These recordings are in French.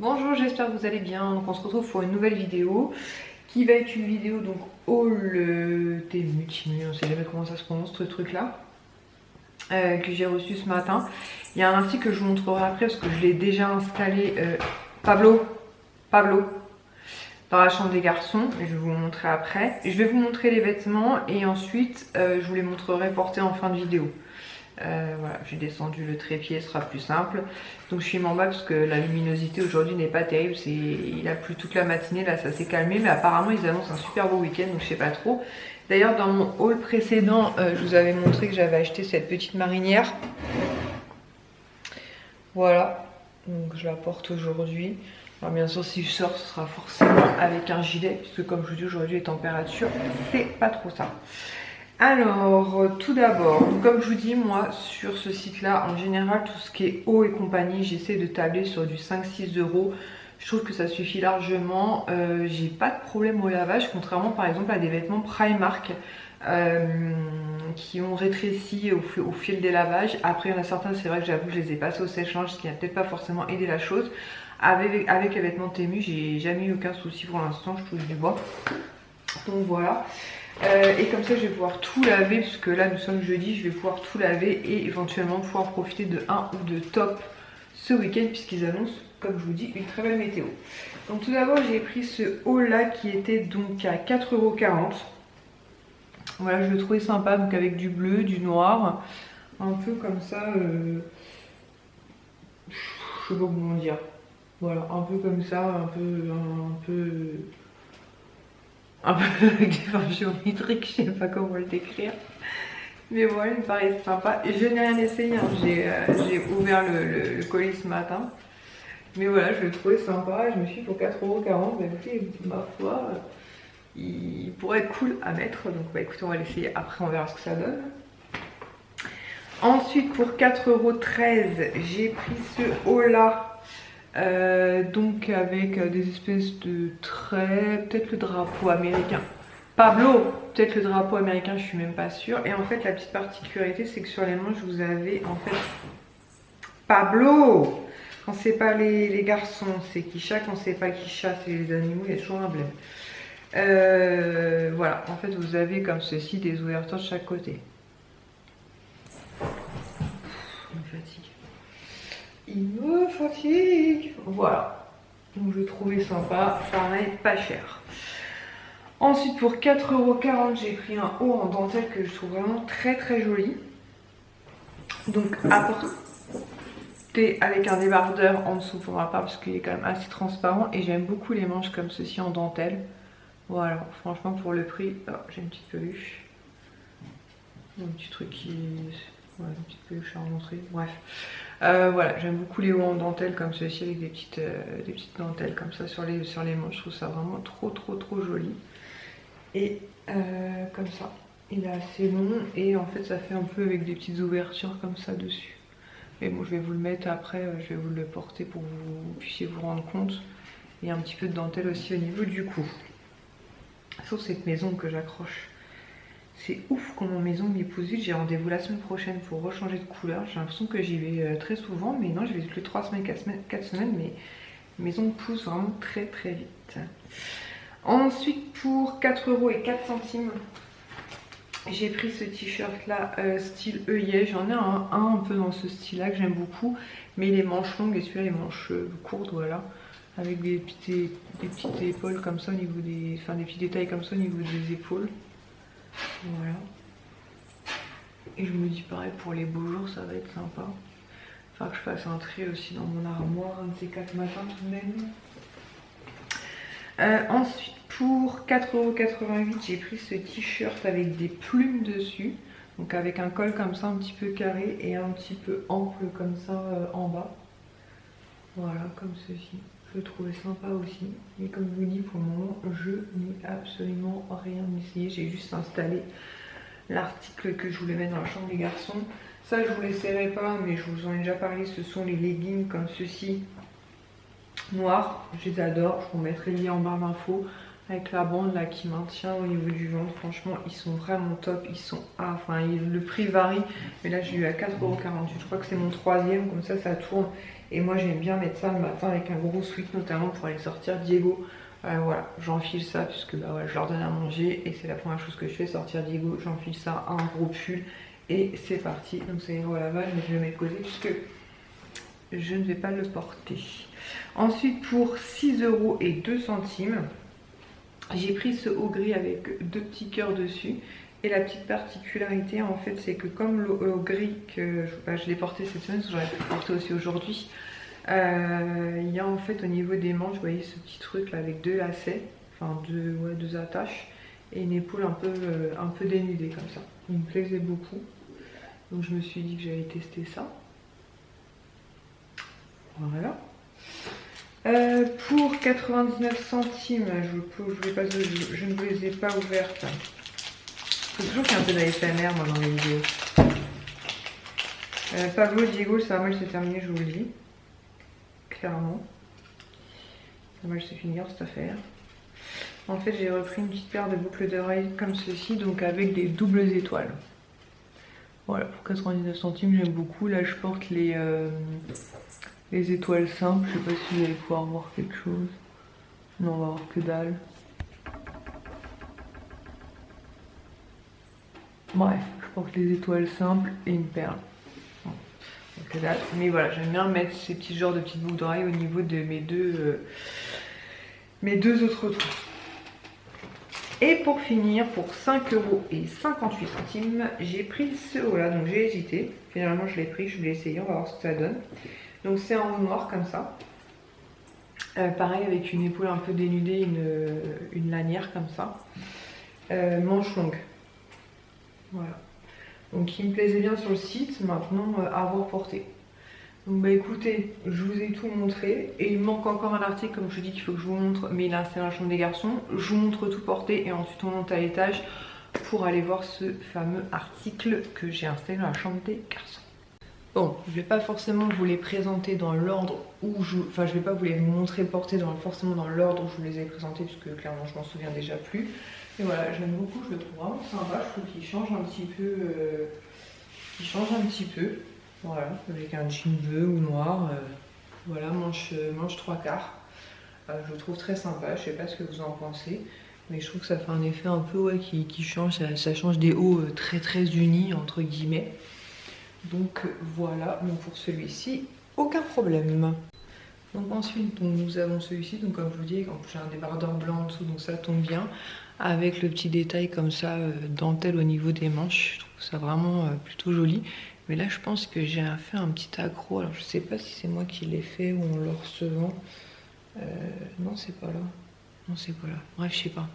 Bonjour, j'espère que vous allez bien. Donc on se retrouve pour une nouvelle vidéo qui va être une vidéo donc haul Temu, on sait jamais comment ça se prononce ce truc là, que j'ai reçu ce matin. Il y a un article que je vous montrerai après parce que je l'ai déjà installé, Pablo, dans la chambre des garçons, et je vais vous montrer après. Je vais vous montrer les vêtements et ensuite je vous les montrerai portés en fin de vidéo. Voilà, j'ai descendu le trépied, ce sera plus simple. Donc je suis en bas parce que la luminosité aujourd'hui n'est pas terrible. Il a plu toute la matinée, là ça s'est calmé, mais apparemment ils annoncent un super beau week-end, donc je sais pas trop. D'ailleurs dans mon haul précédent, je vous avais montré que j'avais acheté cette petite marinière. Voilà, donc je la porte aujourd'hui. Alors bien sûr si je sors ce sera forcément avec un gilet, puisque comme je vous dis aujourd'hui les températures c'est pas trop ça. Alors, tout d'abord, comme je vous dis, moi, sur ce site-là, en général, tout ce qui est eau et compagnie, j'essaie de tabler sur du 5-6 euros. Je trouve que ça suffit largement. J'ai pas de problème au lavage, contrairement par exemple à des vêtements Primark qui ont rétréci au fil des lavages. Après, il y en a certains, c'est vrai que j'avoue, je les ai passés au sèche-linge, ce qui n'a peut-être pas forcément aidé la chose. Avec les vêtements Temu, j'ai jamais eu aucun souci pour l'instant, je touche du bois. Donc voilà. Et comme ça je vais pouvoir tout laver, puisque là nous sommes jeudi, je vais pouvoir tout laver et éventuellement pouvoir profiter de un ou deux tops ce week-end, puisqu'ils annoncent, comme je vous dis, une très belle météo. Donc tout d'abord j'ai pris ce haul là qui était donc à 4,40 €. Voilà, je le trouvais sympa, donc avec du bleu, du noir, un peu comme ça, je sais pas comment dire. Voilà, un peu comme ça, un peu avec des formes géométriques, je sais pas comment le décrire. Mais voilà, il me paraît sympa. Et je n'ai rien essayé, hein. J'ai ouvert le colis ce matin. Mais voilà, je le trouvais sympa. Je me suis dit pour 4,40 €, bah écoutez, ma foi, il pourrait être cool à mettre. Donc bah écoutez, on va l'essayer. Après, on verra ce que ça donne. Ensuite, pour 4,13 €, j'ai pris ce haut-là. Donc avec des espèces de traits, peut-être le drapeau américain. Pablo, peut-être le drapeau américain, je suis même pas sûre. Et en fait, la petite particularité, c'est que sur les manches, vous avez en fait Pablo. Quand c'est pas les garçons, c'est Kisha. Quand c'est pas Kisha, c'est les animaux. Il y a toujours un blême. Voilà, en fait, vous avez comme ceci des ouvertures de chaque côté. Il me fatigue. Il me fatigue. Voilà. Donc je trouvais sympa. Pareil, pas cher. Ensuite, pour 4,40 €, j'ai pris un haut en dentelle que je trouve vraiment très très joli. Donc à porter avec un débardeur en dessous pour ma part, parce qu'il est quand même assez transparent. Et j'aime beaucoup les manches comme ceci en dentelle. Voilà, franchement pour le prix, oh, j'ai une petite peluche. Un petit truc qui... Ouais, une petite peluche à montrer, bref. Voilà, j'aime beaucoup les hauts en dentelle comme ceci avec des petites dentelles comme ça sur les manches. Je trouve ça vraiment trop joli. Et comme ça, il est assez long et en fait ça fait un peu avec des petites ouvertures comme ça dessus. Mais bon, je vais vous le mettre après, je vais vous le porter pour que vous puissiez vous rendre compte. Et un petit peu de dentelle aussi au niveau du cou. Sauf cette maison que j'accroche. C'est ouf comment maison m'y pousse vite. J'ai rendez-vous la semaine prochaine pour rechanger de couleur. J'ai l'impression que j'y vais très souvent, mais non, je vais plus 3 semaines, 4 semaines, mais maison me pousse vraiment très vite. Ensuite, pour 4,04 €, j'ai pris ce t-shirt là, style œillet. J'en ai un peu dans ce style là que j'aime beaucoup, mais les manches longues et celui-là les manches courtes, voilà. Avec des petites épaules comme ça au niveau des... Enfin des petits détails comme ça au niveau des épaules. Voilà. Et je me dis pareil pour les beaux jours, ça va être sympa. Enfin que je fasse un tri aussi dans mon armoire, un de ces 4 matins tout de même. Ensuite pour 4,88 €, j'ai pris ce t-shirt avec des plumes dessus. Donc avec un col comme ça un petit peu carré et un petit peu ample comme ça en bas. Voilà, comme ceci. Je le trouvais sympa aussi. Mais comme je vous dis, pour le moment, je n'ai absolument rien essayé. J'ai juste installé l'article que je voulais mettre dans la chambre des garçons. Ça, je vous l'essayerai pas, mais je vous en ai déjà parlé. Ce sont les leggings comme ceci, noirs. Je les adore. Je vous mettrai le lien en barre d'infos avec la bande là qui maintient au niveau du ventre. Franchement, ils sont vraiment top. Ils sont... Ah, enfin, le prix varie. Mais là, j'ai eu à 4,48 €. Je crois que c'est mon troisième. Comme ça tourne. Et moi j'aime bien mettre ça le matin avec un gros sweat, notamment pour aller sortir Diego. Voilà, j'enfile ça puisque bah, voilà, je leur donne à manger et c'est la première chose que je fais, sortir Diego, j'enfile ça, un gros pull et c'est parti. Donc c'est héros à la balle, mais je le mets de côté puisque je ne vais pas le porter. Ensuite pour 6,02 €, j'ai pris ce haut gris avec 2 petits cœurs dessus. Et la petite particularité en fait c'est que comme le haut gris que je l'ai porté cette semaine, j'aurais pu le porter aussi aujourd'hui, il y a en fait au niveau des manches, vous voyez ce petit truc là avec 2 lacets, enfin deux attaches et une épaule un peu dénudée comme ça. Il me plaisait beaucoup, donc je me suis dit que j'allais tester ça. Voilà. Pour 99 centimes, je ne vous les ai pas ouvertes. C'est toujours qu'il y a un peu d'ASMR moi dans les vidéos. Pablo, Diego, ça va mal se terminer, je vous le dis. Clairement. Ça va mal se finir cette affaire. En fait, j'ai repris une petite paire de boucles d'oreilles comme ceci, donc avec des doubles étoiles. Voilà, pour 99 centimes, j'aime beaucoup. Là, je porte les étoiles simples. Je sais pas si vous allez pouvoir voir quelque chose. Non, on va voir que dalle. Bref, je porte les étoiles simples et une perle. Que dalle. Mais voilà, j'aime bien mettre ces petits genres de petites boucles d'oreilles au niveau de mes deux autres trous. Et pour finir, pour 5,58 €, j'ai pris ce haut là. Donc j'ai hésité. Finalement, je l'ai pris, je l'ai essayé. On va voir ce que ça donne. Donc c'est en haut noir comme ça. Pareil avec une épaule un peu dénudée, une lanière comme ça. Manche longue. Voilà. Donc il me plaisait bien sur le site, maintenant à voir porter. Donc bah écoutez, je vous ai tout montré et il manque encore un article comme je dis qu'il faut que je vous montre, mais il est installé dans la chambre des garçons. Je vous montre tout porté et ensuite on monte à l'étage pour aller voir ce fameux article que j'ai installé dans la chambre des garçons. Bon, je vais pas forcément vous les présenter dans l'ordre où je vais pas vous les montrer porter forcément dans l'ordre où je vous les ai présentés puisque clairement je m'en souviens déjà plus. Et voilà, j'aime beaucoup, je le trouve vraiment sympa, je trouve qu'il change un petit peu. Voilà, avec un jean bleu ou noir. Voilà, manche 3/4. Je le trouve très sympa, je sais pas ce que vous en pensez. Mais je trouve que ça fait un effet un peu qui change, ça change des hauts très unis entre guillemets. Donc voilà, donc pour celui-ci, aucun problème. Donc ensuite nous avons celui-ci, donc comme je vous dis, j'ai un débardeur blanc en dessous, donc ça tombe bien. Avec le petit détail comme ça, dentelle au niveau des manches, je trouve ça vraiment plutôt joli. Mais là je pense que j'ai fait un petit accro, alors je sais pas si c'est moi qui l'ai fait ou en le recevant. Non c'est pas là, non c'est pas là, bref je sais pas.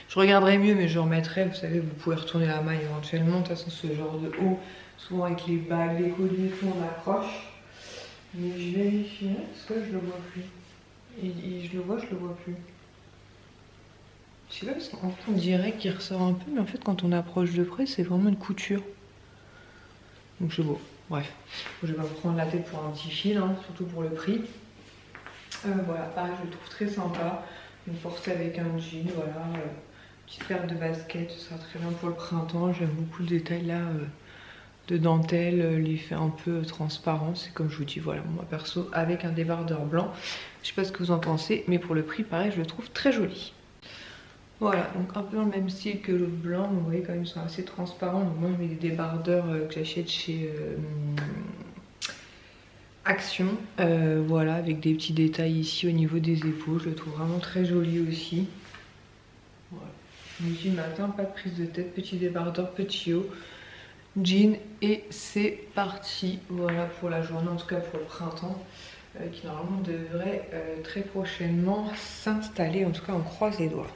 Je regarderai mieux mais je remettrai, vous savez vous pouvez retourner la maille éventuellement, de toute façon ce genre de haut, souvent avec les bagues, les colliers, tout on accroche. Mais je vérifie, parce que je le vois plus. Et je le vois plus. Je sais pas parce qu'en fait on dirait qu'il ressort un peu, mais en fait quand on approche de près c'est vraiment une couture. Donc c'est beau. Bref, je vais pas me prendre la tête pour un petit fil, hein, surtout pour le prix. Voilà, pareil je le trouve très sympa. Une portée avec un jean, voilà. Petite paire de baskets, ce sera très bien pour le printemps. J'aime beaucoup le détail là de dentelle, l'effet un peu transparent. C'est comme je vous dis, voilà, moi perso avec un débardeur blanc. Je sais pas ce que vous en pensez, mais pour le prix pareil je le trouve très joli. Voilà, donc un peu dans le même style que le blanc, vous voyez quand même ils sont assez transparents. Donc moi je mets des débardeurs que j'achète chez Action, voilà, avec des petits détails ici au niveau des épaules. Je le trouve vraiment très joli aussi. Voilà. Midi matin, pas de prise de tête, petit débardeur, petit haut, jean et c'est parti. Voilà pour la journée, en tout cas pour le printemps. Qui normalement devrait très prochainement s'installer, en tout cas on croise les doigts.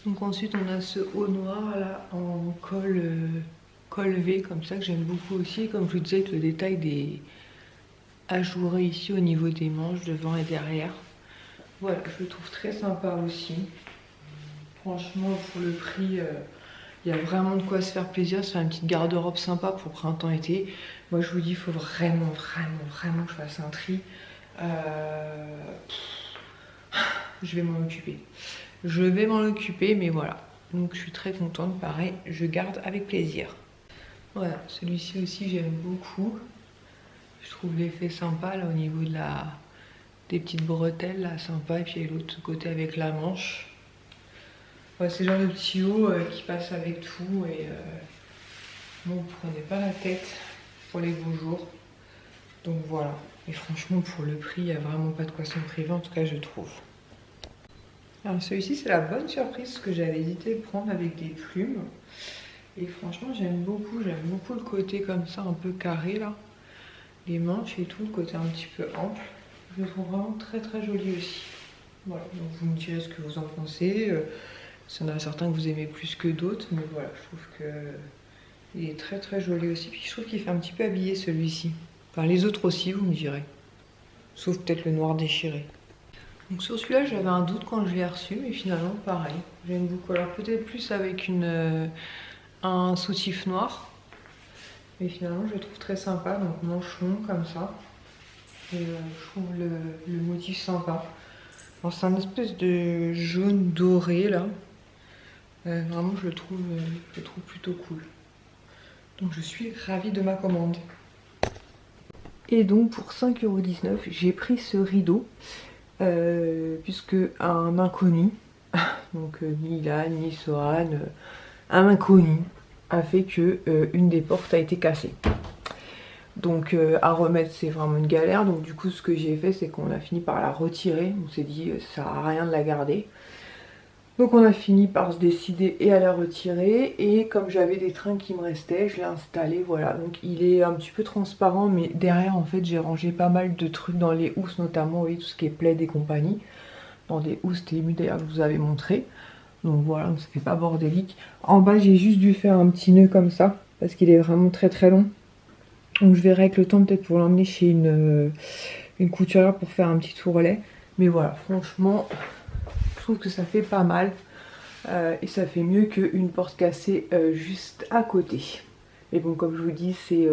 Donc ensuite on a ce haut noir là en col V comme ça que j'aime beaucoup aussi, comme je vous disais avec le détail des ajourés ici au niveau des manches devant et derrière. Voilà, je le trouve très sympa aussi. Franchement pour le prix, il y a vraiment de quoi se faire plaisir, se faire une petite garde-robe sympa pour printemps-été. Moi je vous dis, il faut vraiment que je fasse un tri. Je vais m'en occuper. Mais voilà. Donc je suis très contente, pareil, je garde avec plaisir. Voilà, celui-ci aussi j'aime beaucoup. Je trouve l'effet sympa là au niveau de des petites bretelles là, sympa. Et puis l'autre côté avec la manche. Ouais, c'est le genre de petit haut qui passe avec tout et bon, vous prenez pas la tête pour les beaux jours. Donc voilà. Et franchement, pour le prix, il n'y a vraiment pas de quoi s'en priver, en tout cas je trouve. Alors celui-ci, c'est la bonne surprise que j'avais hésité de prendre avec des plumes. Et franchement, j'aime beaucoup le côté comme ça, un peu carré là. Les manches et tout, le côté un petit peu ample. Je le trouve vraiment très très joli aussi. Voilà, donc vous me direz ce que vous en pensez. Il y en a certains que vous aimez plus que d'autres, mais voilà, je trouve que il est très très joli aussi. Puis je trouve qu'il fait un petit peu habillé celui-ci. Enfin les autres aussi, vous me direz. Sauf peut-être le noir déchiré. Donc sur celui-là, j'avais un doute quand je l'ai reçu, mais finalement pareil. J'aime beaucoup. Alors peut-être plus avec un soutif noir. Mais finalement, je le trouve très sympa. Donc manche long comme ça. Et je trouve le motif sympa. C'est un espèce de jaune doré là. Vraiment, je le trouve plutôt cool. Donc je suis ravie de ma commande. Et donc pour 5,19 €, j'ai pris ce rideau. Puisque un inconnu, donc ni Ilan, ni Sohan, un inconnu a fait que une des portes a été cassée. Donc à remettre c'est vraiment une galère, donc du coup ce que j'ai fait c'est qu'on a fini par la retirer, on s'est dit ça sert à rien de la garder. Donc on a fini par se décider et à la retirer, et comme j'avais des trains qui me restaient, je l'ai installé, voilà. Donc il est un petit peu transparent, mais derrière en fait j'ai rangé pas mal de trucs dans les housses, notamment, vous voyez, tout ce qui est plaid et compagnie. Dans des housses TMU d'ailleurs que je vous avais montré. Donc voilà, donc ça fait pas bordélique. En bas j'ai juste dû faire un petit nœud comme ça, parce qu'il est vraiment très très long. Donc je verrai avec le temps peut-être pour l'emmener chez une couturière pour faire un petit tourrelet. Mais voilà, franchement, je trouve que ça fait pas mal. Et ça fait mieux qu'une porte cassée juste à côté. Mais bon, comme je vous dis, c'est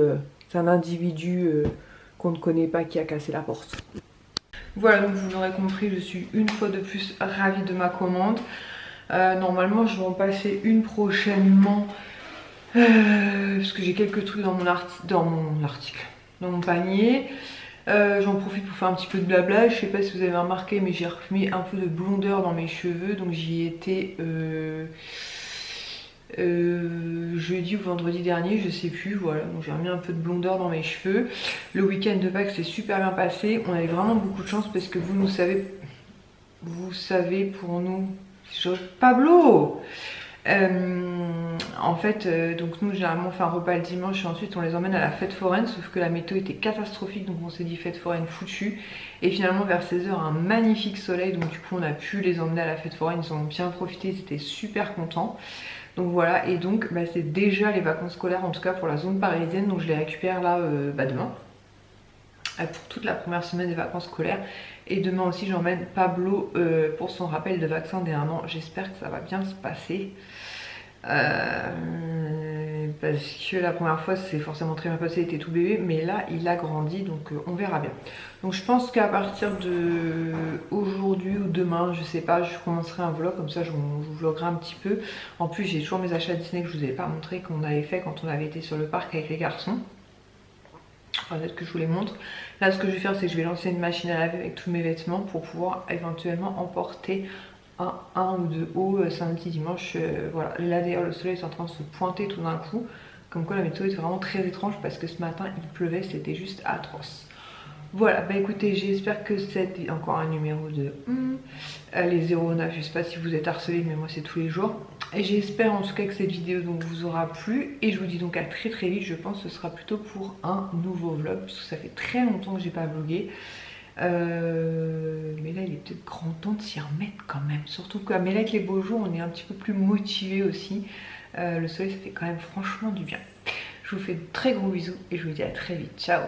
un individu qu'on ne connaît pas qui a cassé la porte. Voilà, donc vous l'aurez compris, je suis une fois de plus ravie de ma commande. Normalement, je vais en passer une prochainement. Parce que j'ai quelques trucs dans mon panier. J'en profite pour faire un petit peu de blabla. Je sais pas si vous avez remarqué, mais j'ai remis un peu de blondeur dans mes cheveux. Donc j'y étais jeudi ou vendredi dernier, je sais plus. Voilà, donc j'ai remis un peu de blondeur dans mes cheveux. Le week-end de Pâques s'est super bien passé. On avait vraiment beaucoup de chance parce que vous savez pour nous, Pablo. En fait, donc nous généralement on fait un repas le dimanche et ensuite on les emmène à la fête foraine, sauf que la météo était catastrophique, donc on s'est dit fête foraine foutue. Et finalement vers 16 h un magnifique soleil, donc du coup on a pu les emmener à la fête foraine, ils en ont bien profité, ils étaient super contents. Donc voilà, et donc bah, c'est déjà les vacances scolaires, en tout cas pour la zone parisienne, donc je les récupère là demain. Pour toute la première semaine des vacances scolaires. Et demain aussi j'emmène Pablo pour son rappel de vaccin des 1 an. J'espère que ça va bien se passer. Parce que la première fois c'est forcément très bien passé, il était tout bébé, mais là il a grandi, donc on verra bien. Donc je pense qu'à partir de aujourd'hui ou demain, je sais pas, je commencerai un vlog, comme ça je vous vloguerai un petit peu. En plus j'ai toujours mes achats Disney que je vous avais pas montré, qu'on avait fait quand on avait été sur le parc avec les garçons. Peut-être que je vous les montre. Là ce que je vais faire c'est que je vais lancer une machine à laver avec tous mes vêtements pour pouvoir éventuellement emporter un ou deux hauts samedi, dimanche. Voilà. Là d'ailleurs le soleil est en train de se pointer tout d'un coup. Comme quoi la météo est vraiment très étrange parce que ce matin il pleuvait, c'était juste atroce. Voilà, bah écoutez, j'espère que c'est encore un numéro de les 09, je sais pas si vous êtes harcelés, mais moi c'est tous les jours. Et j'espère en tout cas que cette vidéo donc vous aura plu. Et je vous dis donc à très très vite, je pense que ce sera plutôt pour un nouveau vlog, parce que ça fait très longtemps que j'ai pas vlogué. Mais là il est peut-être grand temps de s'y remettre quand même. Surtout que mais là avec les beaux jours, on est un petit peu plus motivé aussi. Le soleil ça fait quand même franchement du bien. Je vous fais de très gros bisous et je vous dis à très vite. Ciao!